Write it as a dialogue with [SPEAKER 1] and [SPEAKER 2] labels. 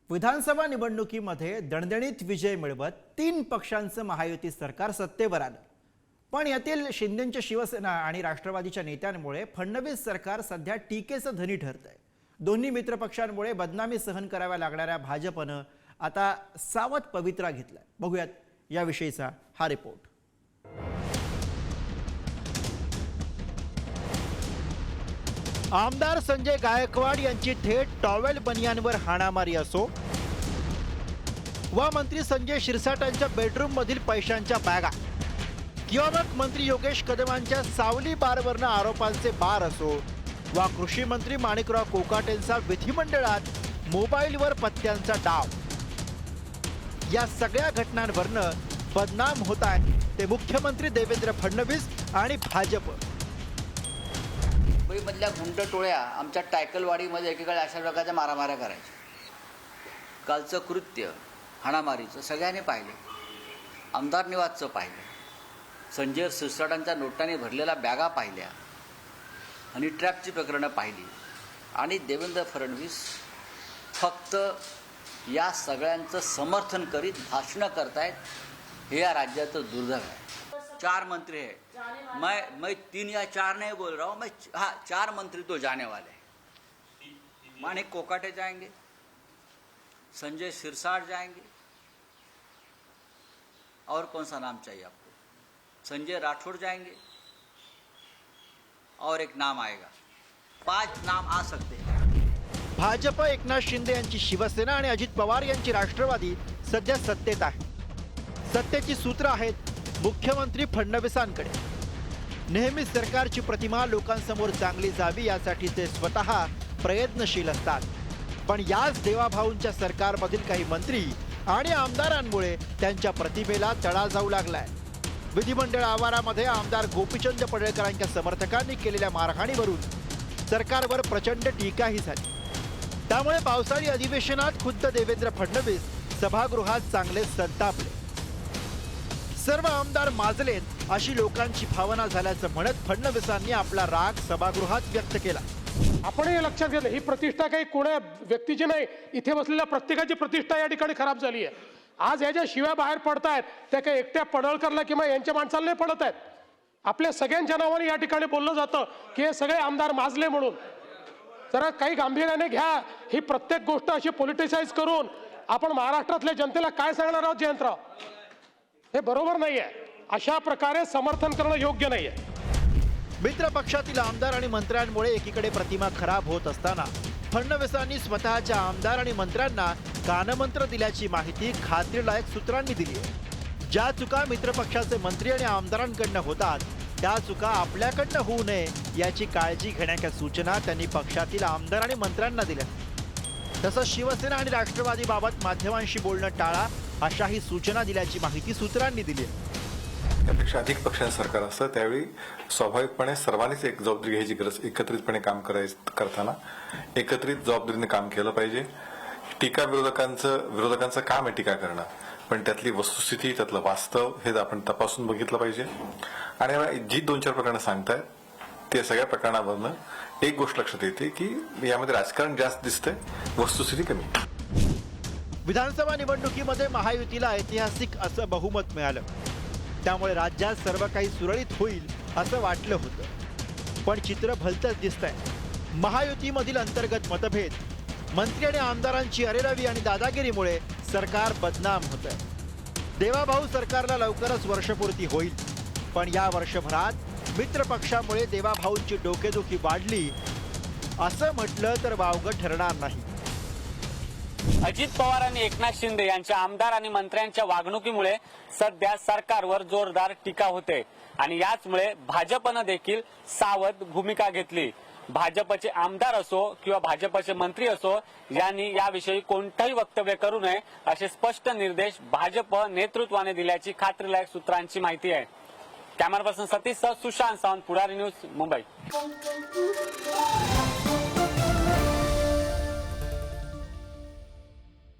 [SPEAKER 1] विधानसभा निवडणुकीमध्ये दणदणीत विजय मिळवत 3 पक्षांचं महायुती सरकार सत्तेवर आलं। पण यातील शिंदेंच्या शिवसेना आणि राष्ट्रवादीच्या नेत्यांमुळे फडणवीस सरकार सध्या टीकेचं धनी ठरतंय। दोन्ही मित्रपक्षांमुळे बदनामी सहन कराव्या लागणाऱ्या भाजपनं आता सावध पवित्रा घेतलाय। बघूयात याविषयीचा हा रिपोर्ट। आमदार संजय गायकवाड यांची थेट टॉवेल बनियांवर हाणामारी असो वा मंत्री संजय शिरसाटांच्या बेडरूम मधील पैशांच्या बॅगा किंवा मग मंत्री योगेश कदमांच्या सावली बारवरनं आरोपांचे बार असो वा कृषी मंत्री माणिकराव कोकाटेंचा विधिमंडळात मोबाईलवर पत्त्यांचा डाव, या सगळ्या घटनांवरनं बदनाम होत आहे ते मुख्यमंत्री देवेंद्र फडणवीस आणि भाजप।
[SPEAKER 2] मुंबईमधल्या गुंड टोळ्या आमच्या टायकलवाडीमध्ये एकीकडे अशा प्रकारच्या मारामाऱ्या करायच्या। कालचं कृत्य हाणामारीचं सगळ्यांनी पाहिलं, आमदार निवासचं पाहिलं, संजय शिरसाटांच्या नोटांनी भरलेल्या बॅगा पाहिल्या आणि ट्रॅपची प्रकरणं पाहिली आणि देवेंद्र फडणवीस फक्त या सगळ्यांचं समर्थन करीत भाषणं करतायत। हे या राज्याचं दुर्दैव आहे। 4 मंत्री हैं, मैं 3 या 4 नहीं बोल रहा हूँ, मैं 4 मंत्री तो जाने वाले हैं। माणिक कोकाटे जाएंगे, संजय सिरसाट जाएंगे, और कौन सा नाम चाहिए आपको? संजय राठौड़ जाएंगे और एक नाम आएगा। 5 नाम आ सकते हैं।
[SPEAKER 1] भाजप एकनाथ शिंदे यांची शिवसेना आणि अजित पवार यांची राष्ट्रवादी सध्या सत्तेत आहे। सत्तेची सूत्र आहेत मुख्यमंत्री फडणवीसांकडे। नेहमी सरकारची प्रतिमा लोकांसमोर चांगली जावी यासाठी ते स्वतः प्रयत्नशील असतात। पण याच देवाभाऊंच्या सरकारमधील काही मंत्री आणि आमदारांमुळे त्यांच्या प्रतिमेला तडा जाऊ लागलाय। विधिमंडळ आवारामध्ये आमदार गोपीचंद पडळकरांच्या समर्थकांनी केलेल्या मारहाणीवरून सरकारवर प्रचंड टीकाही झाली। त्यामुळे पावसाळी अधिवेशनात खुद्द देवेंद्र फडणवीस सभागृहात चांगले संतापले। सर्व आमदार माजलेत अशी लोकांची भावना झाल्याचं म्हणत फडणवीसांनी आपला राग सभागृहात व्यक्त केला।
[SPEAKER 3] आपण हे लक्षात घेतलं, ही प्रतिष्ठा काही कोणा व्यक्तीची नाही, इथे बसलेल्या प्रत्येकाची प्रतिष्ठा या ठिकाणी खराब झाली आहे। आज या ज्या शिव्या बाहेर पडतायत त्या काही एकट्या पडळकरला किंवा यांच्या माणसाला नाही पडत आहेत। आपल्या सगळ्यांच्या नावाने या ठिकाणी बोललं जातं की हे सगळे आमदार माजले म्हणून। जरा काही गांभीर्याने घ्या। ही प्रत्येक गोष्ट अशी पॉलिटिसाइज करून आपण महाराष्ट्रातल्या जनतेला काय सांगणार आहोत जयंतराव? हे बरोबर नाहीये। अशा प्रकारे समर्थन करणं योग्य नाहीये।
[SPEAKER 1] मित्र पक्षातील आमदार आणि मंत्र्यांमुळे एकीकडे प्रतिमा खराब होत असताना फडणवीसांनी स्वतःच्या आमदार आणि मंत्र्यांना कानमंत्र दिल्याची माहिती खात्रीलायक सूत्रांनी दिली आहे। ज्या चुका मित्रपक्षाचे मंत्री आणि आमदारांकडनं होतात त्या चुका आपल्याकडनं होऊ नये याची काळजी घेण्याच्या सूचना त्यांनी पक्षातील आमदार आणि मंत्र्यांना दिल्या। तसंच शिवसेना आणि राष्ट्रवादीबाबत माध्यमांशी बोलणं टाळा अशाही सूचना दिल्याची माहिती सूत्रांनी दिली आहे।
[SPEAKER 4] त्यापेक्षा अधिक पक्षांचं सरकार असतं त्यावेळी स्वाभाविकपणे सर्वांनीच एक जबाबदारी घ्यायची गरज, एकत्रितपणे काम करताना एकत्रित जबाबदारीने काम केलं पाहिजे। टीका विरोधकांचं काम आहे टीका करणं, पण त्यातली वस्तुस्थिती त्यातलं वास्तव हे आपण तपासून बघितलं पाहिजे। आणि जी 2-4 प्रकरणं सांगतायत त्या सगळ्या प्रकरणावरनं एक गोष्ट लक्षात येते की यामध्ये राजकारण जास्त दिसतंय, वस्तुस्थिती कमी।
[SPEAKER 1] विधानसभा निवडणुकीमध्ये महायुतीला ऐतिहासिक असं बहुमत मिळालं, त्यामुळे राज्यात सर्व काही सुरळीत होईल असं वाटलं होतं। पण चित्र भलतंच दिसतंय। महायुतीमधील अंतर्गत मतभेद, मंत्री आणि आमदारांची अरेरवी आणि दादागिरीमुळे सरकार बदनाम होतंय। देवाभाऊ सरकारला लवकरच वर्षपूर्ती होईल, पण या वर्षभरात मित्र पक्षामुळे देवाभाऊंची डोकेदुखी वाढली असं म्हटलं तर वावगं ठरणार नाही।
[SPEAKER 5] अजित पवार आणि एकनाथ शिंदे यांच्या आमदार आणि मंत्र्यांच्या वागणुकीमुळे सध्या सरकारवर जोरदार टीका होते आणि याचमुळे भाजपनं देखील सावध भूमिका घेतली। भाजपचे आमदार असो किंवा भाजपचे मंत्री असो यांनी याविषयी कोणतेही वक्तव्य करू नये असे स्पष्ट निर्देश भाजप नेतृत्वाने दिल्याची खात्रीलायक सूत्रांची माहिती आहे। कॅमेरा पर्सन सतीश सुशांत सावंत, पुढारी न्यूज, मुंबई।